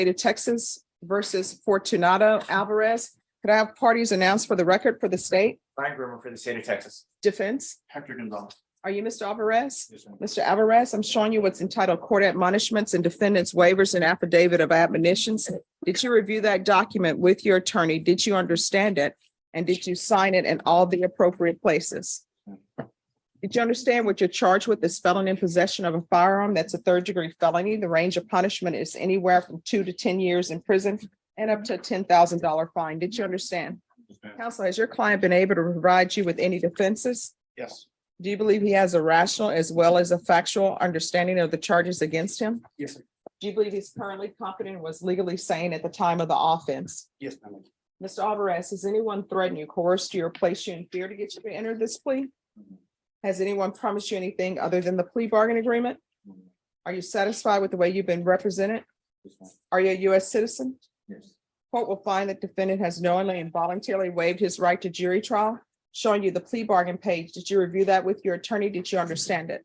State of Texas versus Fortunato Alvarez. Could I have parties announced for the record for the state? Brian Groomer for the state of Texas. Defense? Hector Gonzalez. Are you Mr. Alvarez? Yes, ma'am. Mr. Alvarez, I'm showing you what's entitled Court Admonishments and Defendants Waivers and Affidavit of Admonitions. Did you review that document with your attorney? Did you understand it? And did you sign it in all the appropriate places? Did you understand what you're charged with is felon in possession of a firearm? That's a third-degree felony. The range of punishment is anywhere from 2 to 10 years in prison and up to a $10,000 fine. Did you understand? Yes, ma'am. Counsel, has your client been able to provide you with any defenses? Yes. Do you believe he has a rational as well as a factual understanding of the charges against him? Yes, sir. Do you believe he's currently competent and was legally sane at the time of the offense? Yes, ma'am. Mr. Alvarez, has anyone threatened you, coerced you, or placed you in fear to get you to enter this plea? Has anyone promised you anything other than the plea bargain agreement? Are you satisfied with the way you've been represented? Yes, ma'am. Are you a U.S. citizen? Yes. Court will find that defendant has knowingly and voluntarily waived his right to jury trial. Showing you the plea bargain page. Did you review that with your attorney? Did you understand it?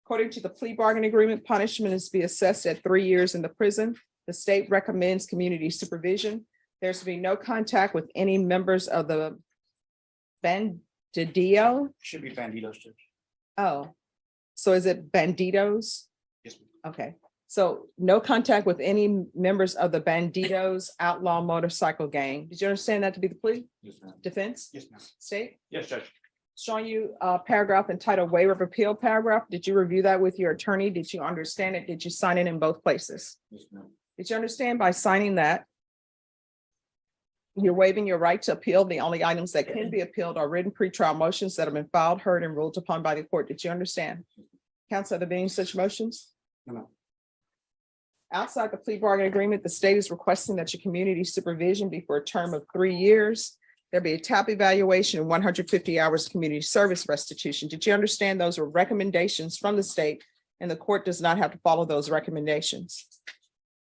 According to the plea bargain agreement, punishment is to be assessed at 3 years in the prison. The state recommends community supervision. There's to be no contact with any members of the Bandido. Should be Bandidos, Judge. Oh, so is it Bandidos? Yes, ma'am. Okay, so no contact with any members of the Bandidos outlaw motorcycle gang. Did you understand that to be the plea? Yes, ma'am. Defense? Yes, ma'am. State? Yes, Judge. Showing you a paragraph entitled waiver of appeal paragraph. Did you review that with your attorney? Did you understand it? Did you sign it in both places? Yes, ma'am. Did you understand by signing that you're waiving your right to appeal? The only items that can be appealed are written pretrial motions that have been filed, heard, and ruled upon by the court. Did you understand? Counsel, are there any such motions? No, ma'am. Outside the plea bargain agreement, the state is requesting that your community supervision be for a term of 3 years. There'll be a TAP evaluation and 150 hours of community service restitution. Did you understand those were recommendations from the state and the court does not have to follow those recommendations?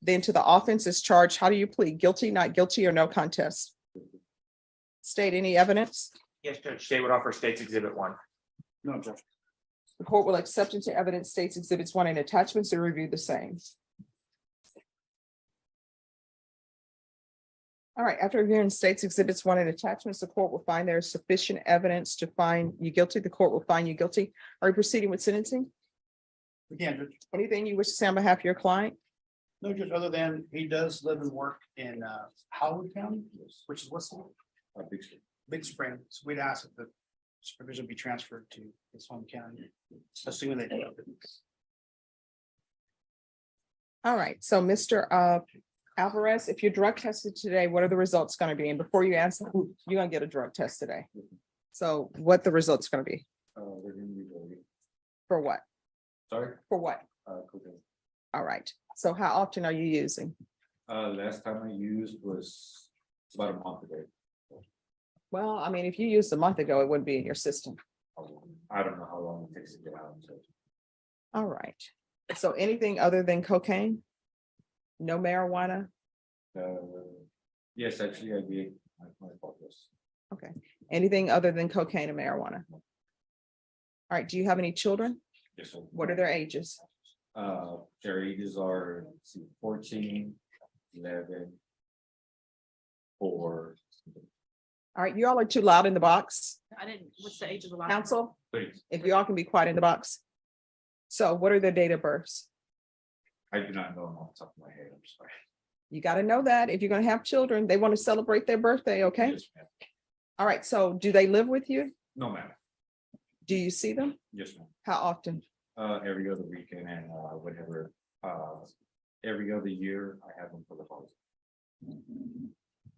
Then to the offense is charged. How do you plead? Guilty, not guilty, or no contest? State, any evidence? Yes, Judge. State would offer State's Exhibit 1. No, Judge. The court will accept into evidence states exhibits 1 and attachments and review the same. All right, after reviewing states exhibits 1 and attachments, the court will find there is sufficient evidence to find you guilty. The court will find you guilty. Are you proceeding with sentencing? Again, Judge. Anything you wish to say on behalf of your client? No, just other than he does live and work in Howard County, which is what's the Big Spring. So we'd ask that the supervision be transferred to his home county, assuming they do. All right, so Mr. Alvarez, if you're drug tested today, what are the results going to be? And before you answer, you're going to get a drug test today. So what the results going to be? They're going to be voting. For what? Sorry? For what? Cocaine. All right. So how often are you using? Last time I used was about a month ago. Well, I mean, if you used a month ago, it wouldn't be in your system. I don't know how long it takes to get out. So. All right. So anything other than cocaine? No marijuana? Yes, actually, I did. My fault, yes. Okay. Anything other than cocaine and marijuana? All right. Do you have any children? Yes, sir. What are their ages? Their ages are, let's see, 14, 11, 4. All right. You all are too loud in the box. I didn't, what's the age of the line? Counsel, Please, if you all can be quiet in the box. So what are their date of births? I do not know them off the top of my head. I'm sorry. You got to know that if you're going to have children, they want to celebrate their birthday. Okay. Yes, ma'am. All right. So do they live with you? No, ma'am. Do you see them? Yes, ma'am. How often? Every other weekend and whenever every other year I have them for the holiday.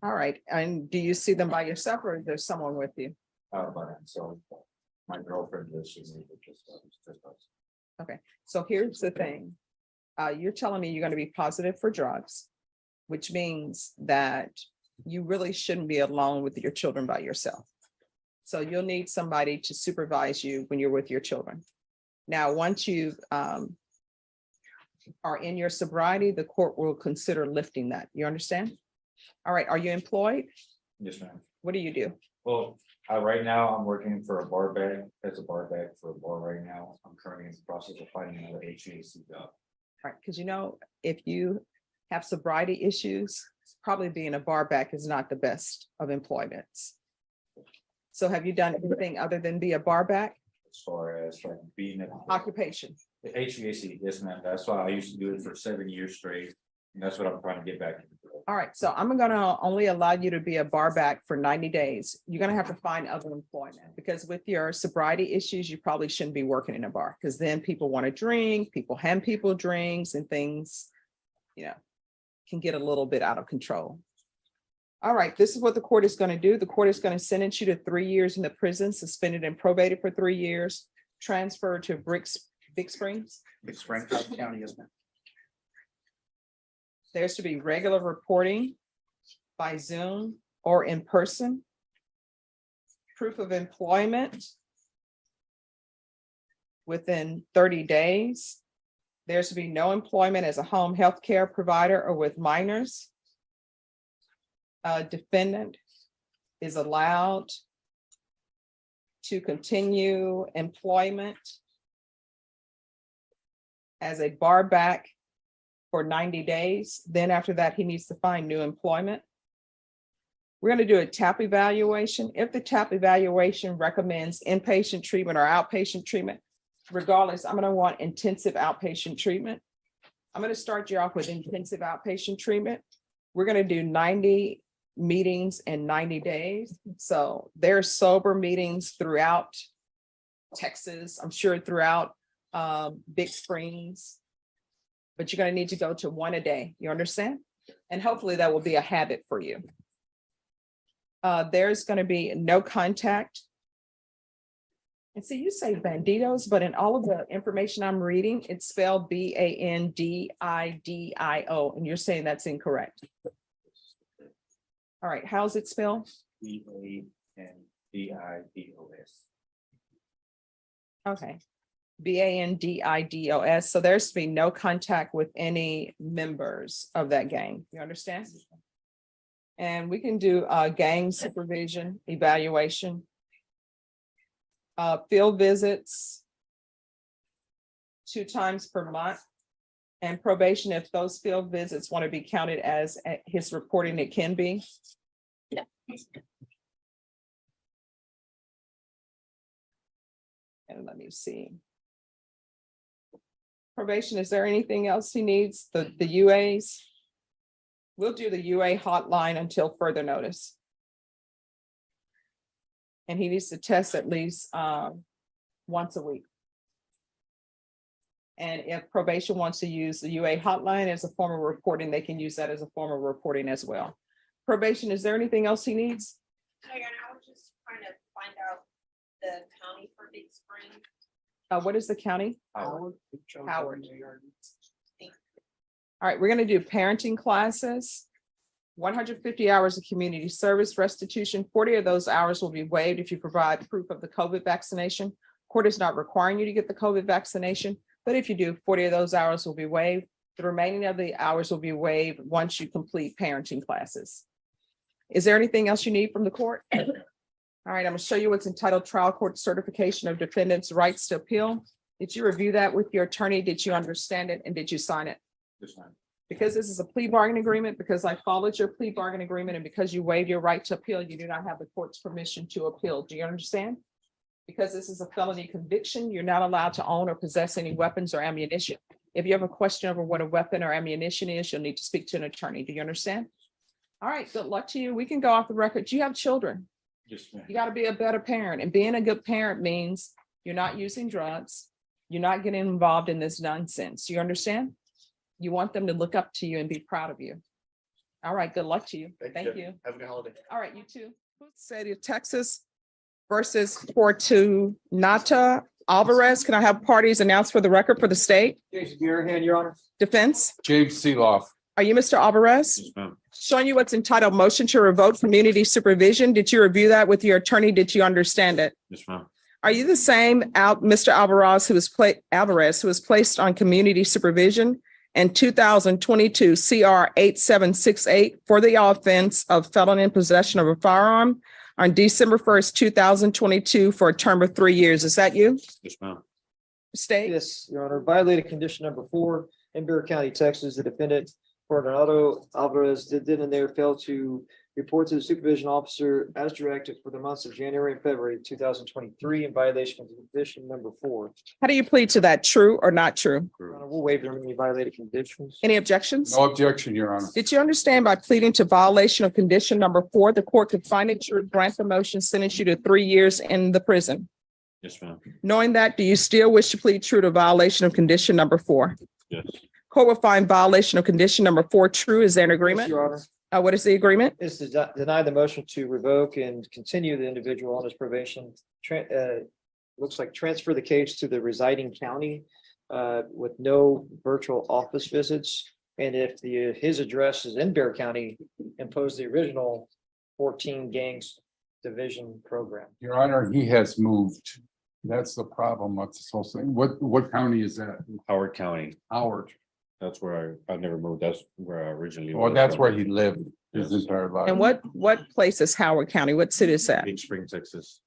All right. And do you see them by yourself or there's someone with you? By then, so my girlfriend lives with me, but just us. Okay. So here's the thing. You're telling me you're going to be positive for drugs, which means that you really shouldn't be alone with your children by yourself. So you'll need somebody to supervise you when you're with your children. Now, once you are in your sobriety, the court will consider lifting that. You understand? All right. Are you employed? Yes, ma'am. What do you do? Well, right now I'm working for a bar bag, as a bar bag for a bar right now. I'm currently in the process of finding another HVAC job. Right, because you know, if you have sobriety issues, probably being a bar back is not the best of employments. So have you done anything other than be a bar back? As far as like being an Occupation? the HVAC, yes, ma'am. That's why I used to do it for 7 years straight. And that's what I'm trying to get back into. All right, so I'm gonna only allow you to be a bar back for 90 days. You're gonna have to find other employment because with your sobriety issues, you probably shouldn't be working in a bar because then people want to drink, people hand people drinks and things, can get a little bit out of control. All right, this is what the court is going to do. The court is going to sentence you to 3 years in the prison, suspended and probated for 3 years, transferred to Big Springs. Big Spring, Howard County, yes, ma'am. There's to be regular reporting by Zoom or in person. Proof of employment within 30 days. There's to be no employment as a home health care provider or with minors. A defendant is allowed to continue employment as a bar back for 90 days. Then after that, he needs to find new employment. We're going to do a TAP evaluation. If the TAP evaluation recommends inpatient treatment or outpatient treatment, regardless, I'm going to want intensive outpatient treatment. I'm going to start you off with intensive outpatient treatment. We're going to do 90 meetings in 90 days. So there's sober meetings throughout Texas, I'm sure throughout Big Springs, but you're going to need to go to one a day. You understand? And hopefully that will be a habit for you. There's going to be no contact. And see, you say bandidos, but in all of the information I'm reading, it's spelled BANDIDIO, and you're saying that's incorrect. All right, how's it spelled? BANDIDOS. Okay. BANDIDOS. So there's to be no contact with any members of that gang. You understand? And we can do gang supervision, evaluation. Field visits 2 times per month, and probation, if those field visits want to be counted as his reporting, it can be. Yeah. And let me see. Probation, is there anything else he needs? The UAs? We'll do the UA hotline until further notice. And he needs to test at least once a week. And if probation wants to use the UA hotline as a form of reporting, they can use that as a form of reporting as well. Probation, is there anything else he needs? Hey, and I was just trying to find out the county for Big Spring. What is the county? Howard. Howard. All right, we're going to do parenting classes. 150 hours of community service restitution. 40 of those hours will be waived if you provide proof of the COVID vaccination. Court is not requiring you to get the COVID vaccination, but if you do, 40 of those hours will be waived. The remaining of the hours will be waived once you complete parenting classes. Is there anything else you need from the court? All right, I'm going to show you what's entitled Trial Court Certification of Defendant's Rights to Appeal. Did you review that with your attorney? Did you understand it? And did you sign it? Yes, ma'am. Because this is a plea bargain agreement, because I followed your plea bargain agreement, and because you waived your right to appeal, you do not have the court's permission to appeal. Do you understand? Because this is a felony conviction, you're not allowed to own or possess any weapons or ammunition. If you have a question over what a weapon or ammunition is, you'll need to speak to an attorney. Do you understand? All right, good luck to you. We can go off the record. You have children. Yes, ma'am. You got to be a better parent, and being a good parent means you're not using drugs. You're not getting involved in this nonsense. You understand? You want them to look up to you and be proud of you. All right, good luck to you. Thank you. Have a good holiday. All right, you too. City of Texas versus Fortunata Alvarez. Can I have parties announced for the record for the state? Jason Garahan, Your Honor. Defense? James Seeloff. Are you Mr. Alvarez? Yes, ma'am. Showing you what's entitled Motion to Revoke Community Supervision. Did you review that with your attorney? Did you understand it? Yes, ma'am. Are you the same Mr. Alvarez who was placed on community supervision in 2022 CR 8768 for the offense of felon in possession of a firearm on December 1st, 2022 for a term of 3 years? Is that you? Yes, ma'am. State? Yes, Your Honor, violated condition number 4 in Bear County, Texas. The defendant Coronado Alvarez did then and there fail to report to the supervision officer as directed for the months of January and February 2023 in violation of condition number 4. How do you plead to that? True or not true? Your Honor, we'll waive any violated conditions. Any objections? No objection, Your Honor. Did you understand by pleading to violation of condition number 4, the court could find it true, grant the motion, sentence you to 3 years in the prison? Yes, ma'am. Knowing that, do you still wish to plead true to violation of condition number 4? Yes. Court will find violation of condition number 4 true. Is there an Yes, agreement? Your Honor, What is the agreement? is to deny the motion to revoke and continue the individual on his probation. Looks like transfer the case to the residing county with no virtual office visits. And if his address is in Bear County, impose the original 14 gangs division program. Your Honor, he has moved. That's the problem with this whole thing. What county is that? Howard County. Howard. That's where I've never moved. That's where I originally. Well, was that's from. where he lived his Yes. entire life. And what place is Howard County? What city is that? Big Spring, Texas.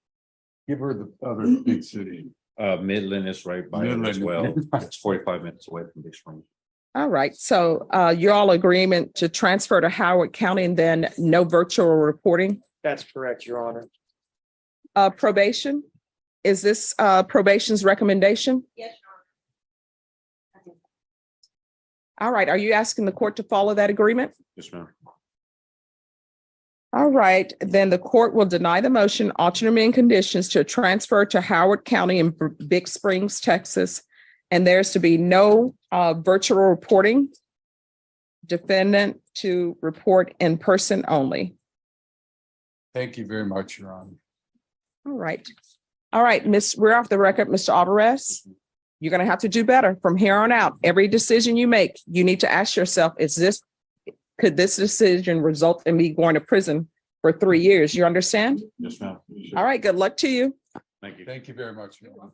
Give her the other big city. Midland is right by it as well. It's 45 minutes away from Big Spring. All right, so you're all agreement to transfer to Howard County and then no virtual reporting? That's correct, Your Honor. Probation? Is this probation's recommendation? Yes, All right, are you asking the court to follow that agreement? Yes, ma'am. All right, then the court will deny the motion, alternate conditions to transfer to Howard County in Big Springs, Texas. And there's to be no virtual reporting. Defendant to report in person only. Thank you very much, Your Honor. All right. All right, Miss, we're off the record, Mr. Alvarez. You're gonna have to do better from here on out. Every decision you make, you need to ask yourself, could this decision result in me going to prison for 3 years? You understand? Yes, ma'am. All right, good luck to you. Thank you. Thank you very much, Your Honor.